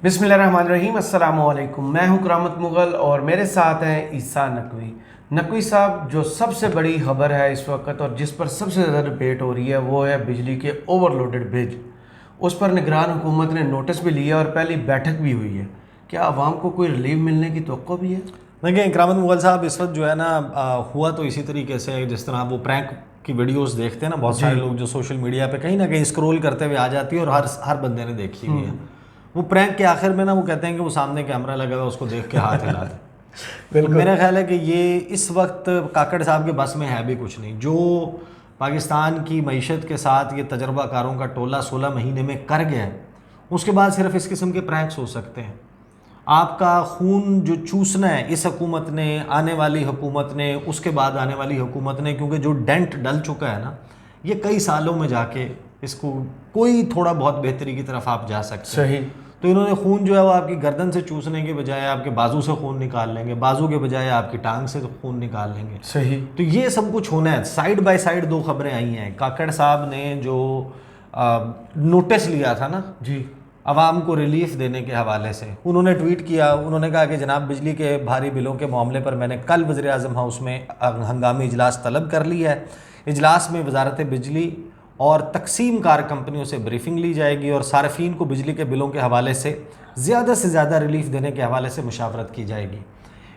बिस्मिल्लाहिर्रहमानिर्रहीम, अस्सलाम वालेकुम। मैं हूं करामत मुग़ल और मेरे साथ हैं ईसा नकवी। नकवी साहब, जो सबसे बड़ी खबर है इस वक्त और जिस पर सबसे ज़्यादा डिबेट हो रही है वो है बिजली के ओवरलोडेड ब्रिज। उस पर निगरान हुकूमत ने नोटिस भी लिया और पहली बैठक भी हुई है। क्या आवाम को कोई रिलीफ मिलने की तवक्को भी है? देखिए करामत मुग़ल साहब, इस वक्त जो है ना हुआ तो इसी तरीके से जिस तरह वो प्रैंक की वीडियोस देखते हैं ना बहुत सारे लोग, जो सोशल मीडिया पे कहीं ना कहीं स्क्रॉल करते हुए आ जाती है और हर बंदे ने देखी हुई है। वो प्रैंक के आखिर में ना वो कहते हैं कि वो सामने कैमरा लगा हुआ है, उसको देख के हाथ हिला दे। तो मेरा ख्याल है कि ये इस वक्त काकड़ साहब के बस में है भी कुछ नहीं। जो पाकिस्तान की मईशत के साथ ये तजर्बाकारों का टोला 16 महीने में कर गया है, उसके बाद सिर्फ इस किस्म के प्रैंक्स हो सकते हैं। आपका खून जो चूसना है इस हुकूमत ने, आने वाली हुकूमत ने, उसके बाद आने वाली हुकूमत ने, क्योंकि जो डेंट डल चुका है ना, ये कई सालों में जाके इसको कोई थोड़ा बहुत बेहतरी की तरफ आप जा सकते हैं। सही। तो इन्होंने खून जो है वो आपकी गर्दन से चूसने के बजाय आपके बाजू से खून निकाल लेंगे, बाजू के बजाय आपकी टांग से खून निकाल लेंगे। सही। तो ये सब कुछ होना है। साइड बाय साइड दो खबरें आई हैं। काकड़ साहब ने जो नोटिस लिया था ना जी, आवाम को रिलीफ देने के हवाले से, उन्होंने ट्वीट किया। उन्होंने कहा कि जनाब, बिजली के भारी बिलों के मामले पर मैंने कल वज़ीर आज़म हाउस में हंगामी इजलास तलब कर लिया है। इजलास में वजारत बिजली और तकसीम कार कंपनियों से ब्रीफिंग ली जाएगी और सार्फिन को बिजली के बिलों के हवाले से ज़्यादा रिलीफ देने के हवाले से मुशावरत की जाएगी।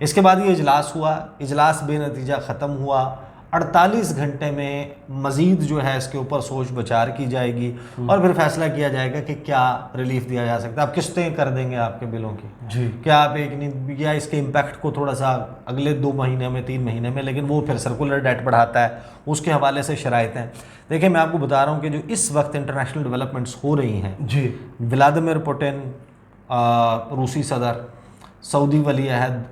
इसके बाद ये इजलास हुआ। इजलास बेनतीजा ख़त्म हुआ। 48 घंटे में मज़ीद जो है इसके ऊपर सोच विचार की जाएगी और फिर फैसला किया जाएगा कि क्या रिलीफ दिया जा सकता है। आप किस्तें कर देंगे आपके बिलों की जी, क्या आप एक नहीं, या इसके इम्पैक्ट को थोड़ा सा अगले 2 महीने में, 3 महीने में, लेकिन वो फिर सर्कुलर डेट बढ़ाता है, उसके हवाले से शराइतें हैं। देखिए, मैं आपको बता रहा हूँ कि जो इस वक्त इंटरनेशनल डेवलपमेंट्स हो रही हैं जी, व्लादिमीर पुतिन, रूसी सदर, सऊदी वली अहद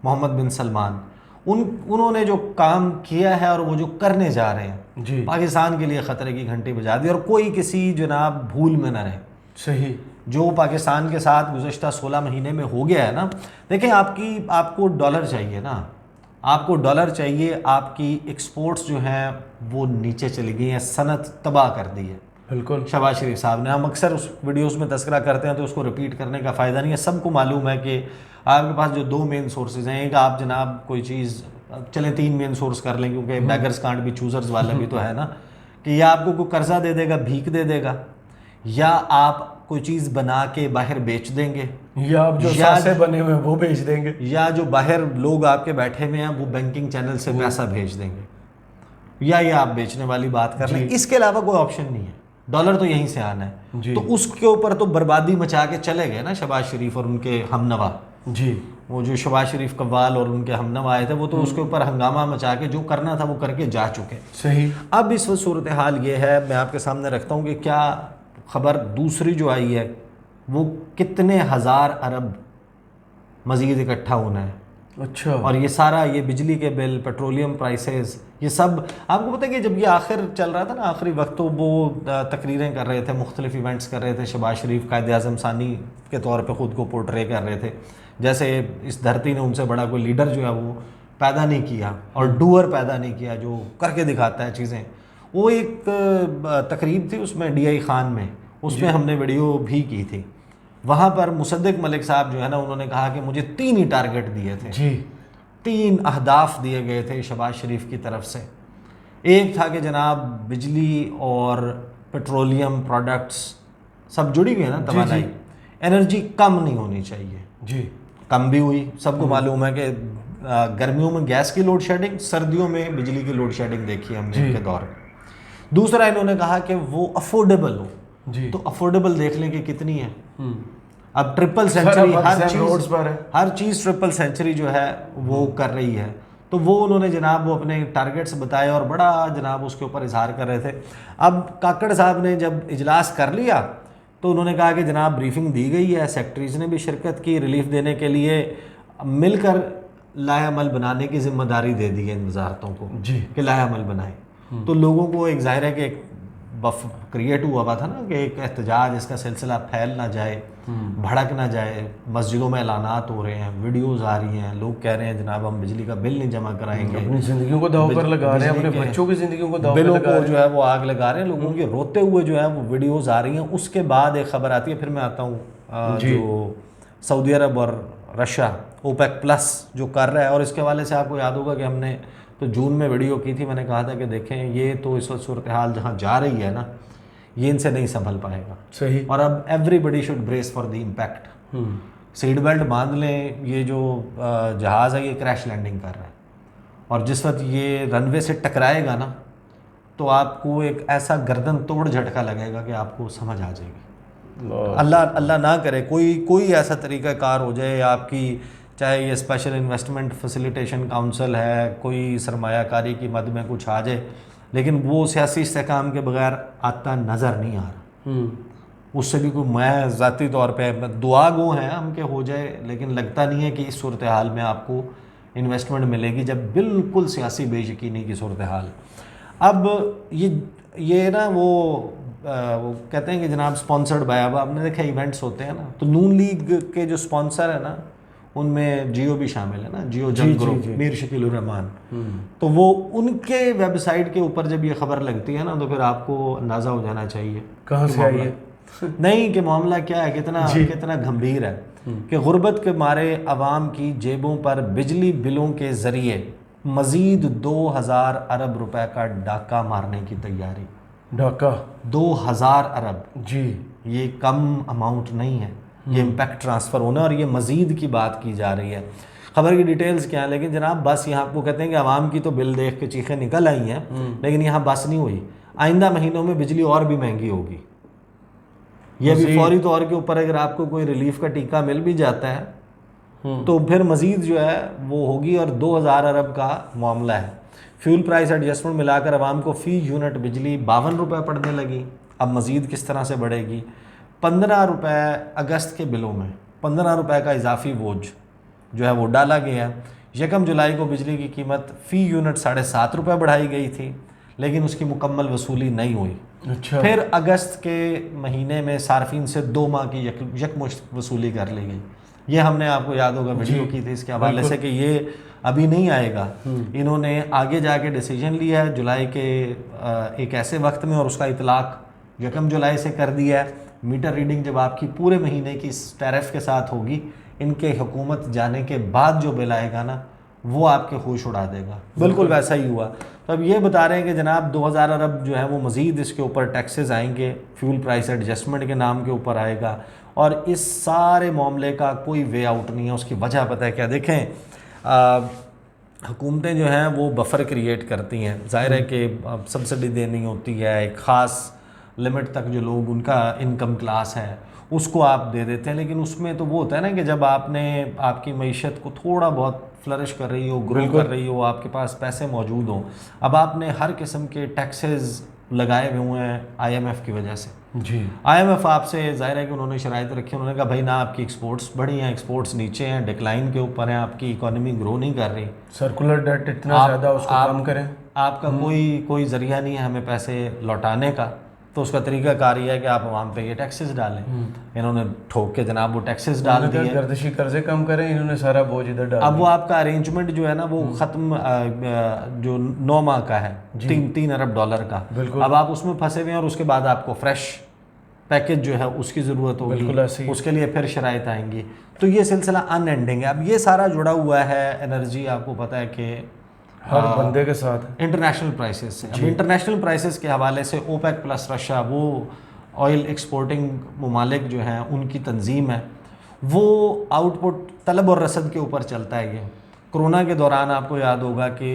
मोहम्मद बिन सलमान, उन्होंने जो काम किया है और वो जो करने जा रहे हैं जी, पाकिस्तान के लिए ख़तरे की घंटी बजा दी। और कोई किसी जनाब भूल में न रहे। सही। जो पाकिस्तान के साथ गुज़श्ता 16 महीने में हो गया है ना, देखें, आपको डॉलर चाहिए ना, आपको डॉलर चाहिए। आपकी एक्सपोर्ट्स जो हैं वो नीचे चली गई हैं, सनत तबाह कर दी है। बिल्कुल। शहबाज शरीफ साहब ने, हम अक्सर उस वीडियोस में तस्करा करते हैं तो उसको रिपीट करने का फ़ायदा नहीं है। सबको मालूम है कि आपके पास जो 2 मेन सोर्सेज हैं, एक आप जनाब कोई चीज़, चलें 3 मेन सोर्स कर लें क्योंकि बैगर्स कांट भी चूज़र्स वाला भी तो है ना, कि या आपको कोई कर्जा दे देगा, भीख दे देगा, या आप कोई चीज़ बना के बाहर बेच देंगे, या आप जो सासे बने हुए हैं वो भेज देंगे, या जो बाहर लोग आपके बैठे हुए हैं वो बैंकिंग चैनल से पैसा भेज देंगे, या ये आप बेचने वाली बात कर लें। इसके अलावा कोई ऑप्शन नहीं है। डॉलर तो यहीं से आना है। तो उसके ऊपर तो बर्बादी मचा के चले गए ना शहबाज शरीफ और उनके हमनवा। जी, वो जो शहबाज शरीफ कव्वाल और उनके हमनवा आए थे, वो तो उसके ऊपर हंगामा मचा के जो करना था वो करके जा चुके। सही। अब इस वक्त सूरत हाल ये है, मैं आपके सामने रखता हूँ कि क्या खबर दूसरी जो आई है वो कितने हज़ार अरब मज़ीद इकट्ठा होना है। अच्छा। और ये सारा, ये बिजली के बिल, पेट्रोलियम प्राइसेस, ये सब आपको पता है कि जब ये आखिर चल रहा था ना, आखिरी वक्त, तो वो तकरीरें कर रहे थे, मुख्तलिफ इवेंट्स कर रहे थे। शहबाज शरीफ कायद आज़म सानी के तौर पे ख़ुद को पोर्ट्रे कर रहे थे, जैसे इस धरती ने उनसे बड़ा कोई लीडर जो है वो पैदा नहीं किया और डूअर पैदा नहीं किया जो करके दिखाता है चीज़ें। वो एक तकरीब थी उसमें DI खान में, उसमें हमने वीडियो भी की थी। वहाँ पर मुसद्दिक मलिक साहब जो है ना, उन्होंने कहा कि मुझे 3 ही टारगेट दिए थे जी, 3 अहदाफ दिए गए थे शहबाज शरीफ की तरफ से। एक था कि जनाब बिजली और पेट्रोलियम प्रोडक्ट्स सब जुड़ी हुई है ना, तवानाई, एनर्जी कम नहीं होनी चाहिए। जी, कम भी हुई। सबको मालूम है कि गर्मियों में गैस की लोड शेडिंग, सर्दियों में बिजली की लोड शेडिंग देखी है हमने इनके दौर में। दूसरा, इन्होंने कहा कि वो अफोर्डेबल हो। जी, तो अफोर्डेबल देख लें कि कितनी है। अब ट्रिपल सेंचुरी, हर चीज़ ट्रिपल सेंचुरी जो है वो कर रही है। तो वो उन्होंने जनाब वो अपने टारगेट्स बताए और बड़ा जनाब उसके ऊपर इजहार कर रहे थे। अब काकड़ साहब ने जब इजलास कर लिया तो उन्होंने कहा कि जनाब ब्रीफिंग दी गई है, सेक्रेटरीज ने भी शिरकत की, रिलीफ देने के लिए मिलकर लाएअमल बनाने की जिम्मेदारी दे दी है इन वजारतों को जी, कि लाएअमल बनाए। तो लोगों को एक ज़ाहिर है कि एक बफ क्रिएट हुआ था ना कि एक एहतजाज, इसका सिलसिला फैल ना जाए, भड़क ना जाए। मस्जिदों में ऐलानात हो रहे हैं, वीडियोस आ रही हैं, लोग कह रहे हैं जनाब हम बिजली का बिल नहीं जमा कराएंगे, अपनी जिंदगियों को दांव पर लगा रहे हैं, अपने बच्चों की जिंदगियों को दांव पर बिलों लगा को रहे जो है वो आग लगा रहे हैं। लोगों के रोते हुए जो है वो वीडियोस आ रही हैं। उसके बाद एक खबर आती है, फिर मैं आता हूँ जो सऊदी अरब और रशिया ओपेक प्लस जो कर रहा है, और इसके हवाले से आपको याद होगा कि हमने तो जून में वीडियो की थी, मैंने कहा था कि देखें ये तो इस वक्त सूरत हाल जहाँ जा रही है ना, ये इनसे नहीं संभल पाएगा। सही। और अब everybody should brace for the impact. Seat belt बांध लें, ये जो जहाज़ है ये क्रैश लैंडिंग कर रहा है, और जिस वक्त ये रनवे से टकराएगा ना तो आपको एक ऐसा गर्दन तोड़ झटका लगेगा कि आपको समझ आ जाएगी। अल्लाह ना करे कोई ऐसा तरीका कार हो जाए आपकी, चाहे ये स्पेशल इन्वेस्टमेंट फैसिलिटेशन काउंसिल है, कोई सरमायाकारी की मद में कुछ आ जाए, लेकिन वो सियासी इस्तेहकाम के बगैर आता नज़र नहीं आ रहा। उससे भी कोई, मैं ज़ाती तौर पे दुआ गो हैं हम के हो जाए, लेकिन लगता नहीं है कि इस सूरत हाल में आपको इन्वेस्टमेंट मिलेगी, जब बिल्कुल सियासी बेयकीनी की सूरत हाल। अब ये ना वो कहते हैं कि जनाब स्पॉन्सर्ड बाय, अब आपने देखा इवेंट्स होते हैं ना, तो नून लीग के जो स्पॉन्सर है ना उनमें जियो भी शामिल है ना, जियो जंग ग्रुप, मीर शकील रहमान। तो वो उनके वेबसाइट के ऊपर जब ये खबर लगती है ना तो फिर आपको अंदाज़ा हो जाना चाहिए कहाँ से आई है नहीं कि मामला क्या है, कितना गंभीर है कि गुर्बत के मारे अवाम की जेबों पर बिजली बिलों के ज़रिए मज़ीद 2000 अरब रुपए का डाका मारने की तैयारी। डाका 2000 अरब जी, ये कम अमाउंट नहीं है, ये इम्पैक्ट ट्रांसफ़र होना, और ये मज़ीद की बात की जा रही है। खबर की डिटेल्स क्या है, लेकिन जनाब बस यहाँ आपको कहते हैं कि आवाम की तो बिल देख के चीखें निकल आई हैं, लेकिन यहाँ बस नहीं हुई। आइंदा महीनों में बिजली और भी महंगी होगी। ये भी फौरी तौर के ऊपर अगर आपको कोई रिलीफ का टीका मिल भी जाता है तो फिर मज़ीद जो है वो होगी, और 2000 अरब का मामला है। फ्यूल प्राइस एडजस्टमेंट मिलाकर आवाम को फ़ी यूनिट बिजली 52 रुपये पड़ने लगी। अब मज़ीद किस तरह से बढ़ेगी? 15 रुपये अगस्त के बिलों में 15 रुपये का इजाफी बोझ जो है वो डाला गया। 1 जुलाई को बिजली की कीमत फ़ी यूनिट 7.5 रुपये बढ़ाई गई थी, लेकिन उसकी मुकम्मल वसूली नहीं हुई। अच्छा। फिर अगस्त के महीने में सार्फिन से 2 माह की यकमुश्त वसूली कर ली गई। ये हमने आपको याद होगा वीडियो की थी इसके हवाले से कि ये अभी नहीं आएगा। इन्होंने आगे जाके डिसीजन लिया है जुलाई के एक ऐसे वक्त में, और उसका इतलाक 1 जुलाई से कर दिया है। मीटर रीडिंग जब आपकी पूरे महीने की टैरिफ के साथ होगी, इनके हुकूमत जाने के बाद जो बिल आएगा ना वो आपके होश उड़ा देगा। बिल्कुल वैसा ही हुआ। तो अब ये बता रहे हैं कि जनाब 2000 अरब जो है वो मज़ीद इसके ऊपर टैक्सेस आएंगे, फ्यूल प्राइस एडजस्टमेंट के नाम के ऊपर आएगा, और इस सारे मामले का कोई वे आउट नहीं है। उसकी वजह पता है क्या? देखें, हुकूमतें जो हैं वो बफ़र क्रिएट करती हैं। ज़ाहिर है कि सब्सिडी देनी होती है, एक ख़ास लिमिट तक जो लोग उनका इनकम क्लास है उसको आप दे देते हैं, लेकिन उसमें तो वो होता है ना कि जब आपकी मईशत को थोड़ा बहुत फ्लरिश कर रही हो, ग्रो कर रही हो, आपके पास पैसे मौजूद हों, अब आपने हर किस्म के टैक्सेस लगाए हुए हैं IMF की वजह से। जी, IMF आपसे ज़ाहिर है कि उन्होंने शराइत रखी, उन्होंने कहा भाई ना आपकी एक्सपोर्ट्स बढ़ी हैं, एक्सपोर्ट्स नीचे हैं, डिक्लाइन के ऊपर हैं, आपकी इकोनॉमी ग्रो नहीं कर रही, सर्कुलर डेट इतना ज़्यादा, उसको कम करें। आपका कोई ज़रिया नहीं है हमें पैसे लौटाने का, तो उसका तरीका कार ये है कि आप आवाम पे ये टैक्सेस डालें। इन्होंने ठोक के जनाब वो टैक्सेस डाल दिए, गर्दिशी कर्जे कम करें, इन्होंने सारा बोझ इधर डाल। अब वो आपका अरेंजमेंट जो है ना वो ख़त्म, जो 9 माह का है, 3 अरब डॉलर का, अब आप उसमें फंसे हुए हैं, और उसके बाद आपको फ्रेश पैकेज जो है उसकी ज़रूरत होगी, उसके लिए फिर शराइत आएंगी। तो ये सिलसिला अनएंडिंग है। अब ये सारा जुड़ा हुआ है एनर्जी, आपको पता है कि हर बंदे के साथ इंटरनेशनल प्राइसेस से। अब इंटरनेशनल प्राइसेस के हवाले से ओपेक प्लस रशिया, वो ऑयल एक्सपोर्टिंग ममालिक जो हैं उनकी तंजीम है, वो आउटपुट तलब और रसद के ऊपर चलता है। ये कोरोना के दौरान आपको याद होगा कि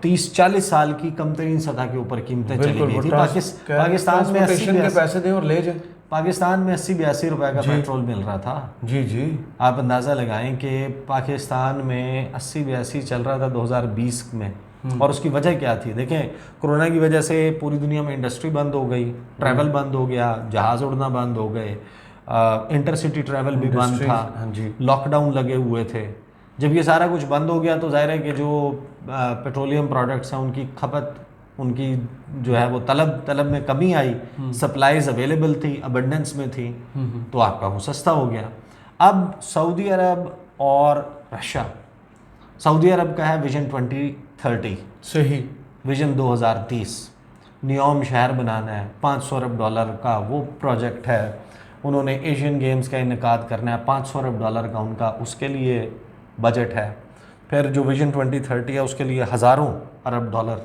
30-40 साल की कम तरीन सतह के ऊपर कीमतें चली गई थी। पाकिस्तान में 80 पैसे दें और ले जाएं। पाकिस्तान में 80-82 रुपए का पेट्रोल मिल रहा था। जी जी, आप अंदाज़ा लगाएं कि पाकिस्तान में 80-82 चल रहा था 2020 में, और उसकी वजह क्या थी? देखें, कोरोना की वजह से पूरी दुनिया में इंडस्ट्री बंद हो गई, ट्रैवल बंद हो गया, जहाज़ उड़ना बंद हो गए, इंटरसिटी ट्रैवल भी बंद था, लॉकडाउन लगे हुए थे। जब ये सारा कुछ बंद हो गया तो जाहिर है कि जो पेट्रोलियम प्रोडक्ट्स हैं उनकी खपत, उनकी जो है वो तलब में कमी आई, सप्लाईज अवेलेबल थी, अबंडेंस में थी, तो आपका वो सस्ता हो गया। अब सऊदी अरब और रशिया, सऊदी अरब का है विजन 2030, सही, विजन 2030, नियोम शहर बनाना है, $500 अरब का वो प्रोजेक्ट है। उन्होंने एशियन गेम्स का इनेकाद करना है, $500 अरब का उनका उसके लिए बजट है। फिर जो विजन 2030 है उसके लिए हज़ारों अरब डॉलर,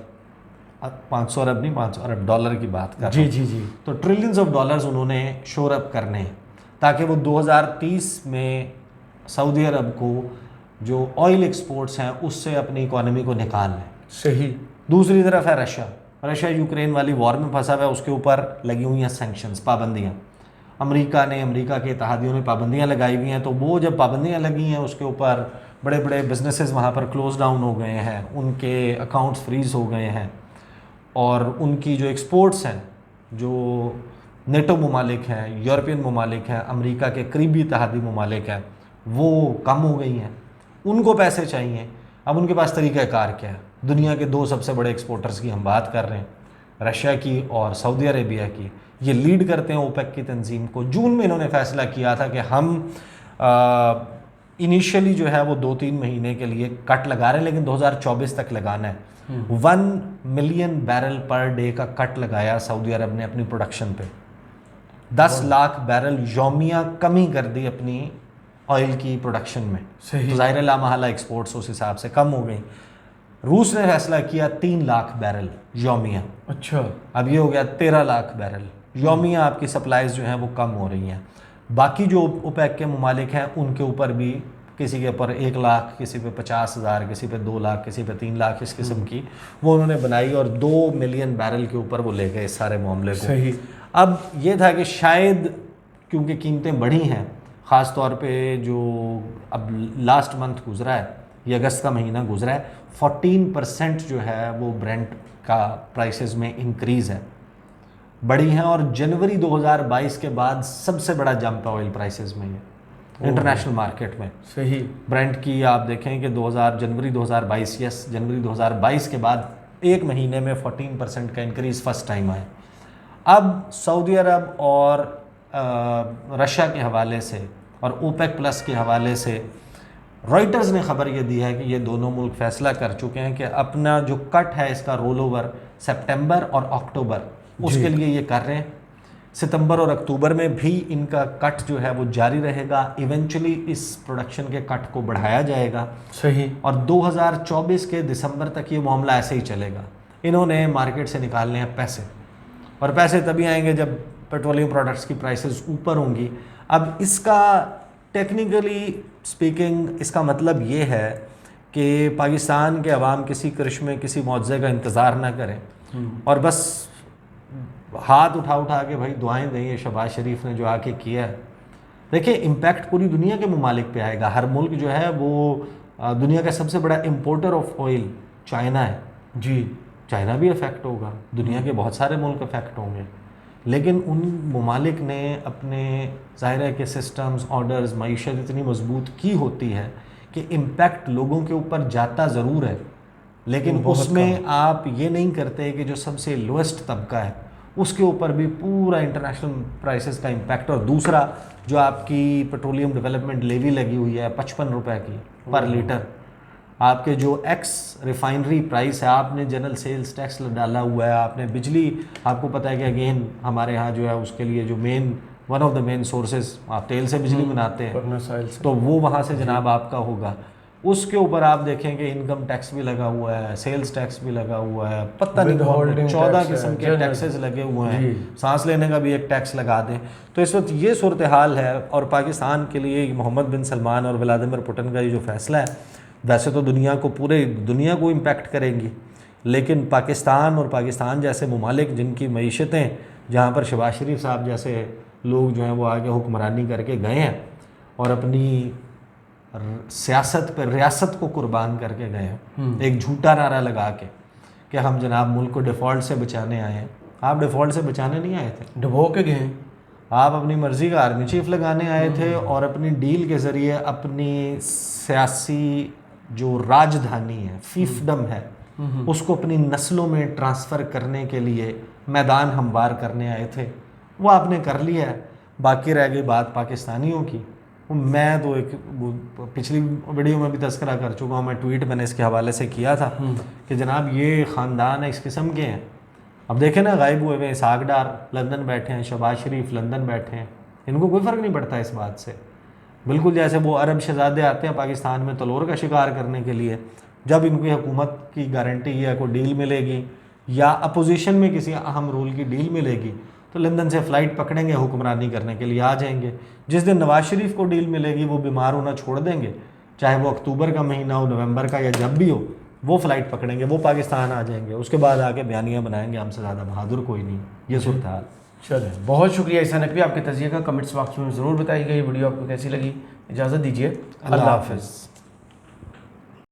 500 अरब नहीं, 500 अरब डॉलर की बात कर रहा हूं। जी। तो ट्रिलियंस ऑफ डॉलर्स उन्होंने शोर अप करने हैं ताकि वो 2030 में सऊदी अरब को जो ऑयल एक्सपोर्ट्स हैं उससे अपनी इकोनॉमी को निकाल लें। सही। दूसरी तरफ है रशिया यूक्रेन वाली वॉर में फंसा हुआ है, उसके ऊपर लगी हुई हैं सैंक्शंस, पाबंदियाँ। अमेरिका के इत्तेहादियों ने पाबंदियाँ लगाई हुई हैं, तो वो जब पाबंदियाँ लगी हैं उसके ऊपर बड़े बड़े बिजनेसेस वहाँ पर क्लोज डाउन हो गए हैं, उनके अकाउंट्स फ्रीज हो गए हैं, और उनकी जो एक्सपोर्ट्स हैं, जो नेटो ममालिक हैं, यूरोपियन ममालिक हैं, अमेरिका के करीबी इत्तेहादी ममालिक हैं, वो कम हो गई हैं। उनको पैसे चाहिए। अब उनके पास तरीक़ाकार क्या है? दुनिया के 2 सबसे बड़े एक्सपोर्टर्स की हम बात कर रहे हैं, रशिया की और सऊदी अरेबिया की। ये लीड करते हैं ओपेक की तंजीम को। जून में इन्होंने फैसला किया था कि हम इनिशियली जो है वो 2-3 महीने के लिए कट लगा रहे हैं, लेकिन 2024 तक लगाना है। 1 मिलियन बैरल पर डे का कट लगाया सऊदी अरब ने अपनी प्रोडक्शन पे। 10 लाख बैरल यौमिया कमी कर दी अपनी ऑयल की प्रोडक्शन में। तो ज़ाहिर लामहला एक्सपोर्ट्स उस हिसाब से कम हो गई। रूस ने फैसला किया 3 लाख बैरल यौमिया। अच्छा। अब ये हो गया 13 लाख बैरल यौमिया। आपकी सप्लाईज जो हैं वो कम हो रही हैं। बाकी जो ओपेक के ममालिक हैं उनके ऊपर भी, किसी के ऊपर 1 लाख, किसी पे 50,000, किसी पे 2 लाख, किसी पे 3 लाख, इस किस्म की वो उन्होंने बनाई और 2 मिलियन बैरल के ऊपर वो ले गए इस सारे मामले को। सही। अब ये था कि शायद क्योंकि कीमतें बढ़ी हैं, ख़ास तौर पे जो अब लास्ट मंथ गुजरा है, ये अगस्त का महीना गुजरा है, 14% जो है वो ब्रेंट का प्राइसेस में इंक्रीज़ है, बढ़ी हैं। और जनवरी 2022 के बाद सबसे बड़ा जंप है ऑयल प्राइसेस में ये इंटरनेशनल मार्केट में। सही। ब्रेंट की आप देखें कि जनवरी 2022 के बाद एक महीने में 14% का इंक्रीज़ फर्स्ट टाइम आया। अब सऊदी अरब और रशिया के हवाले से और ओपेक प्लस के हवाले से रॉयटर्स ने खबर ये दी है कि ये दोनों मुल्क फैसला कर चुके हैं कि अपना जो कट है इसका रोल ओवर सितंबर और अक्टूबर उसके लिए ये कर रहे हैं। सितंबर और अक्टूबर में भी इनका कट जो है वो जारी रहेगा। इवेंचुअली इस प्रोडक्शन के कट को बढ़ाया जाएगा। सही। और 2024 के दिसंबर तक ये मामला ऐसे ही चलेगा। इन्होंने मार्केट से निकालने हैं पैसे, और पैसे तभी आएंगे जब पेट्रोलियम प्रोडक्ट्स की प्राइसेस ऊपर होंगी। अब इसका टेक्निकली स्पीकिंग इसका मतलब ये है कि पाकिस्तान के अवाम किसी करिश्मे, किसी मुआवजे का इंतज़ार ना करें और बस हाथ उठा के भाई दुआएं दें। ये शहबाज शरीफ ने जो आके किया है, देखिए इम्पैक्ट पूरी दुनिया के ममालिक पे आएगा। हर मुल्क जो है वो दुनिया का सबसे बड़ा इम्पोर्टर ऑफ ऑयल चाइना है जी। चाइना भी अफेक्ट होगा, दुनिया के बहुत सारे मुल्क अफेक्ट होंगे, लेकिन उन ममालिक ने अपने ज़ाहिर है कि सिस्टम्स, ऑर्डर्स, मईशत इतनी मजबूत की होती है कि इम्पैक्ट लोगों के ऊपर जाता ज़रूर है, लेकिन उसमें आप ये नहीं करते कि जो सबसे लोएस्ट तबका है उसके ऊपर भी पूरा इंटरनेशनल प्राइसेस का इम्पैक्ट। और दूसरा जो आपकी पेट्रोलियम डेवलपमेंट लेवी लगी हुई है 55 रुपए की पर लीटर, आपके जो एक्स रिफाइनरी प्राइस है, आपने जनरल सेल्स टैक्स डाला हुआ है, आपने बिजली, आपको पता है कि अगेन हमारे यहाँ जो है उसके लिए जो one of the main sources आप तेल से बिजली बनाते हैं, तो वो वहाँ से जनाब आपका होगा। उसके ऊपर आप देखें कि इनकम टैक्स भी लगा हुआ है, सेल्स टैक्स भी लगा हुआ है, पता नहीं 14 किस्म के टैक्सेस लगे हुए हैं, सांस लेने का भी एक टैक्स लगा दें। तो इस वक्त ये सूरत हाल है। और पाकिस्तान के लिए मोहम्मद बिन सलमान और व्लादिमीर पुतिन का ये जो फैसला है, वैसे तो पूरे दुनिया को इम्पैक्ट करेंगी, लेकिन पाकिस्तान और पाकिस्तान जैसे ममालिक जिनकी मईशतें, जहाँ पर शहबाज शरीफ साहब जैसे लोग जो हैं वो आगे हुक्मरानी करके गए हैं और अपनी सियासत पर रियासत को कुर्बान करके गए हैं, एक झूठा नारा लगा के कि हम जनाब मुल्क को डिफ़ॉल्ट से बचाने आए हैं। आप डिफ़ॉल्ट से बचाने नहीं आए थे, डुबो के गए। आप अपनी मर्ज़ी का आर्मी चीफ लगाने आए थे और अपनी डील के ज़रिए अपनी सियासी जो राजधानी है, फीफडम है, उसको अपनी नस्लों में ट्रांसफ़र करने के लिए मैदान हमवार करने आए थे। वो आपने कर लिया है। बाकी रह गई बात पाकिस्तानियों की। मैं तो एक पिछली वीडियो में भी तस्करा कर चुका हूँ, मैं ट्वीट मैंने इसके हवाले से किया था कि जनाब ये ख़ानदान इस किस्म के हैं। अब देखें ना, गायब हुए हुए इसहाक डार लंदन बैठे हैं, शहबाज शरीफ लंदन बैठे हैं, इनको कोई फ़र्क नहीं पड़ता इस बात से। बिल्कुल जैसे वो अरब शहजादे आते हैं पाकिस्तान में तलोर का शिकार करने के लिए, जब इनकी हुकूमत की गारंटी या कोई डील मिलेगी या अपोजिशन में किसी अहम रूल की डील मिलेगी तो लंदन से फ़्लाइट पकड़ेंगे, हुक्मरानी करने के लिए आ जाएंगे। जिस दिन नवाज शरीफ को डील मिलेगी वो बीमार होना छोड़ देंगे, चाहे वो अक्टूबर का महीना हो, नवंबर का, या जब भी हो, वो फ़्लाइट पकड़ेंगे, वो पाकिस्तान आ जाएंगे। उसके बाद आके बयानियाँ बनाएंगे हमसे ज़्यादा बहादुर कोई नहीं। ये सूरत हाल। चलिए, बहुत शुक्रिया ईसा नकवी, आपके तजिए का कमेंट्स बॉक्स में ज़रूर बताइएगा। ये वीडियो आपको कैसी लगी। इजाज़त दीजिए, अल्लाह हाफ़िज़।